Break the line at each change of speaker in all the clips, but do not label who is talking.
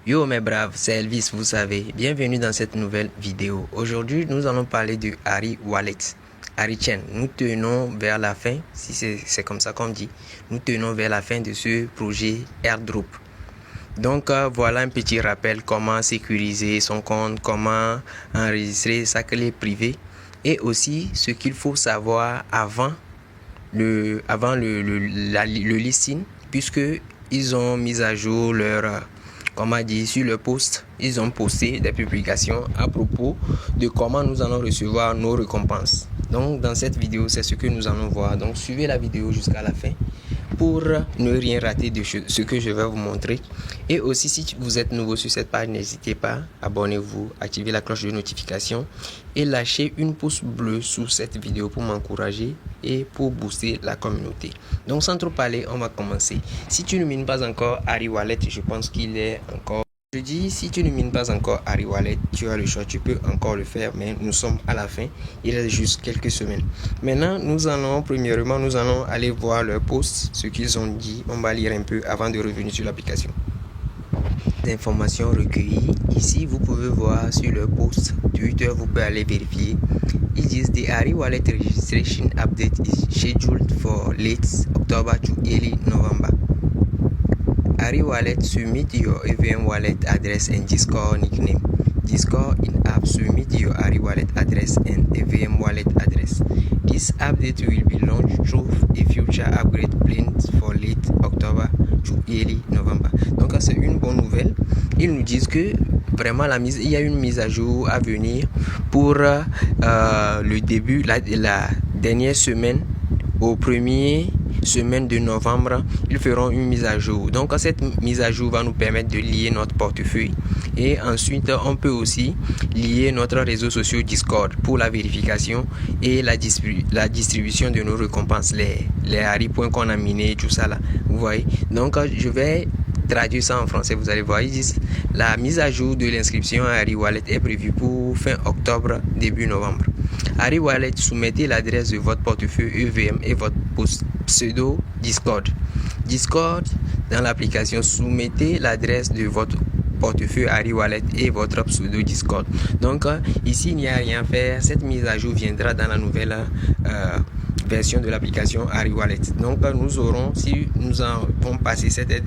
Yo mes braves, c'est Elvis, vous savez. Bienvenue dans cette nouvelle vidéo. Aujourd'hui, nous allons parler de Harry Wallet. Harry Chen, nous tenons vers la fin, si c'est comme ça qu'on dit, nous tenons vers la fin de ce projet AirDrop. Donc voilà un petit rappel comment sécuriser son compte, comment enregistrer sa clé privée et aussi ce qu'il faut savoir avant le listing, puisque ils ont mis à jour leur sur le post, ils ont posté des publications à propos de comment nous allons recevoir nos récompenses. Donc dans cette vidéo, c'est ce que nous allons voir. Donc suivez la vidéo jusqu'à la fin pour ne rien rater de ce que je vais vous montrer. Et aussi, si vous êtes nouveau sur cette page, n'hésitez pas, abonnez-vous, activez la cloche de notification et lâchez une pouce bleu sous cette vidéo pour m'encourager et pour booster la communauté. Donc sans trop parler, on va commencer. Si tu ne mines pas encore Harry Wallet, je pense qu'il est encore... Je dis, si tu ne mines pas encore Harry Wallet, tu as le choix, tu peux encore le faire, mais nous sommes à la fin, il reste juste quelques semaines. Maintenant, premièrement, nous allons aller voir leur post, ce qu'ils ont dit, on va lire un peu avant de revenir sur l'application. Informations recueillies, ici vous pouvez voir sur leur post Twitter, vous pouvez aller vérifier. Ils disent, the Harry Wallet registration update is scheduled for late October to early November. Harry Wallet, submit your EVM wallet address and Discord nickname. Discord in-app, submit your Harry Wallet address and EVM wallet address. This update will be launched through a future upgrade planned for late October to early November. Donc c'est une bonne nouvelle. Ils nous disent que vraiment il y a une mise à jour à venir pour le début, la dernière semaine, au premier semaine de novembre, ils feront une mise à jour. Donc cette mise à jour va nous permettre de lier notre portefeuille et ensuite on peut aussi lier notre réseau social Discord pour la vérification et la distribution de nos récompenses, les Harry points qu'on a minés, tout ça là, vous voyez. Donc je vais traduire ça en français, vous allez voir. Ils disent la mise à jour de l'inscription à Harry Wallet est prévue pour fin octobre, début novembre. Harry Wallet, soumettez l'adresse de votre portefeuille EVM et votre pseudo Discord. Discord, dans l'application, soumettez l'adresse de votre portefeuille Harry Wallet et votre pseudo Discord. Donc ici, il n'y a rien à faire. Cette mise à jour viendra dans la nouvelle version de l'application Harry Wallet. Donc nous aurons, si nous avons passé cette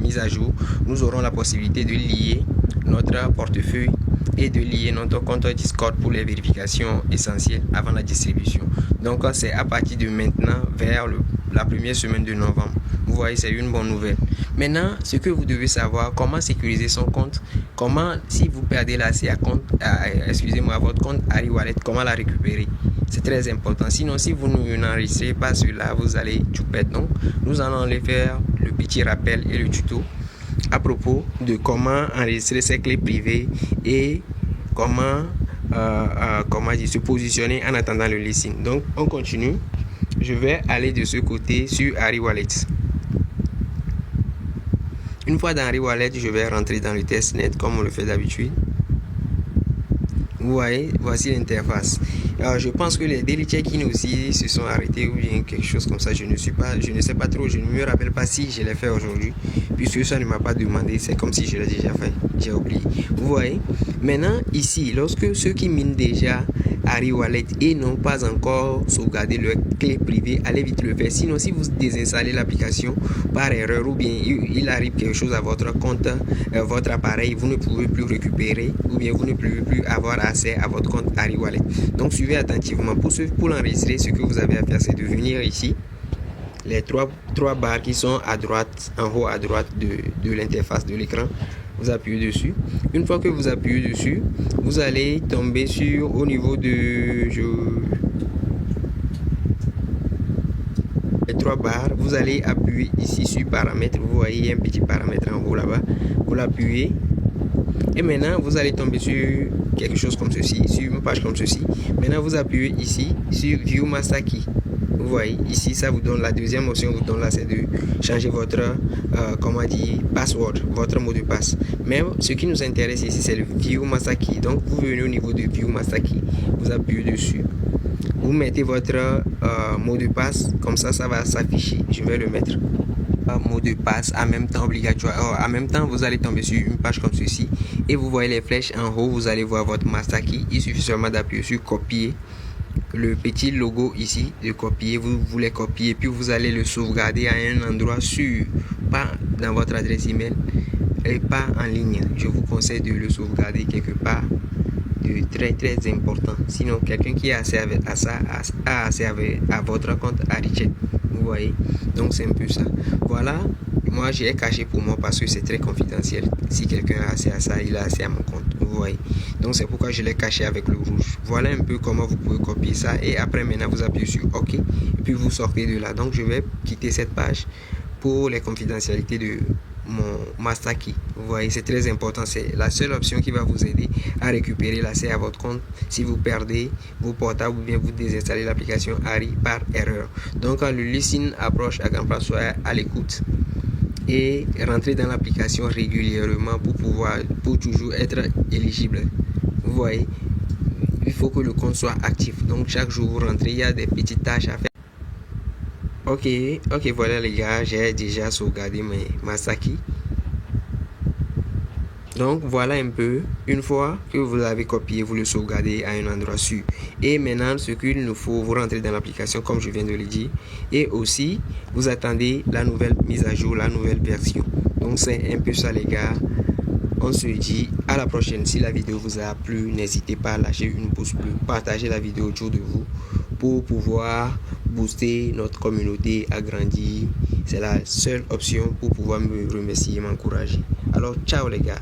mise à jour, nous aurons la possibilité de lier notre portefeuille et de lier notre compte Discord pour les vérifications essentielles avant la distribution. Donc c'est à partir de maintenant vers la première semaine de novembre. Vous voyez, c'est une bonne nouvelle. Maintenant, ce que vous devez savoir, comment sécuriser son compte, comment, si vous perdez l'accès à votre compte Harry Wallet, comment la récupérer. C'est très important. Sinon, si vous n'enregistrez pas cela, vous allez tout perdre. Donc, nous allons aller faire le petit rappel et le tuto à propos de comment enregistrer ses clés privées et comment se positionner en attendant le listing. Donc, on continue. Je vais aller de ce côté sur Harry Wallet. Une fois dans Harry Wallet, je vais rentrer dans le testnet comme on le fait d'habitude. Vous voyez, voici l'interface. Alors, je pense que les daily check-in aussi se sont arrêtés ou bien quelque chose comme ça. Je ne sais pas trop. Je ne me rappelle pas si je l'ai fait aujourd'hui, puisque ça ne m'a pas demandé. C'est comme si je l'ai déjà fait. J'ai oublié. Vous voyez. Maintenant, ici, lorsque ceux qui minent déjà Harry Wallet et n'ont pas encore sauvegardé leur clé privée, allez vite le faire. Sinon, si vous désinstallez l'application par erreur ou bien il arrive quelque chose à votre compte, votre appareil, vous ne pouvez plus récupérer ou bien vous ne pouvez plus avoir accès à votre compte Harry Wallet. Donc suivez attentivement. Pour l'enregistrer, ce que vous avez à faire, c'est de venir ici, les trois barres qui sont à droite, en haut à droite de l'interface de l'écran. Vous appuyez dessus. Une fois que vous appuyez dessus, vous allez tomber sur au niveau de les trois barres. Vous allez appuyer ici sur paramètres. Vous voyez un petit paramètre en haut là-bas. Vous l'appuyez. Et maintenant, vous allez tomber sur quelque chose comme ceci, sur une page comme ceci. Maintenant, vous appuyez ici sur View Master Key. Vous voyez, ici, ça vous donne la deuxième option, vous donne là, c'est de changer votre, password, votre mot de passe. Mais ce qui nous intéresse ici, c'est le View Master Key. Donc, vous venez au niveau de View Master Key, vous appuyez dessus. Vous mettez votre mot de passe, comme ça, ça va s'afficher. Je vais le mettre. mot de passe en même temps obligatoire. Alors, en même temps, vous allez tomber sur une page comme ceci et vous voyez les flèches en haut, vous allez voir votre master key. Il suffit seulement d'appuyer sur copier, le petit logo ici, de copier. Vous voulez copier, puis vous allez le sauvegarder à un endroit sûr, pas dans votre adresse email et pas en ligne. Je vous conseille de le sauvegarder quelque part de très important. Sinon, quelqu'un qui a accès à ça a accès à votre compte Harijet. Vous voyez, donc c'est un peu ça. Voilà, moi j'ai caché pour moi parce que c'est très confidentiel. Si quelqu'un a accès à ça, il a accès à mon compte. Vous voyez, donc c'est pourquoi je l'ai caché avec le rouge. Voilà un peu comment vous pouvez copier ça. Et après, maintenant, vous appuyez sur OK et puis vous sortez de là. Donc je vais quitter cette page pour les confidentialités de mon master key. Vous voyez, c'est très important. C'est la seule option qui va vous aider à récupérer l'accès à votre compte si vous perdez vos portables ou bien vous désinstallez l'application Hari par erreur. Donc quand le listen approche, à grand pas, soyez à l'écoute et rentrez dans l'application régulièrement pour toujours être éligible. Vous voyez, il faut que le compte soit actif. Donc chaque jour vous rentrez, il y a des petites tâches à faire. Ok, voilà les gars, j'ai déjà sauvegardé mes master key. Donc voilà un peu, une fois que vous l'avez copié, vous le sauvegardez à un endroit sûr. Et maintenant, ce qu'il nous faut, vous rentrez dans l'application comme je viens de le dire. Et aussi, vous attendez la nouvelle mise à jour, la nouvelle version. Donc c'est un peu ça les gars. On se dit à la prochaine. Si la vidéo vous a plu, n'hésitez pas à lâcher une pouce bleu, partagez la vidéo autour de vous pour pouvoir booster notre communauté, agrandir. C'est la seule option pour pouvoir me remercier et m'encourager. Alors ciao les gars.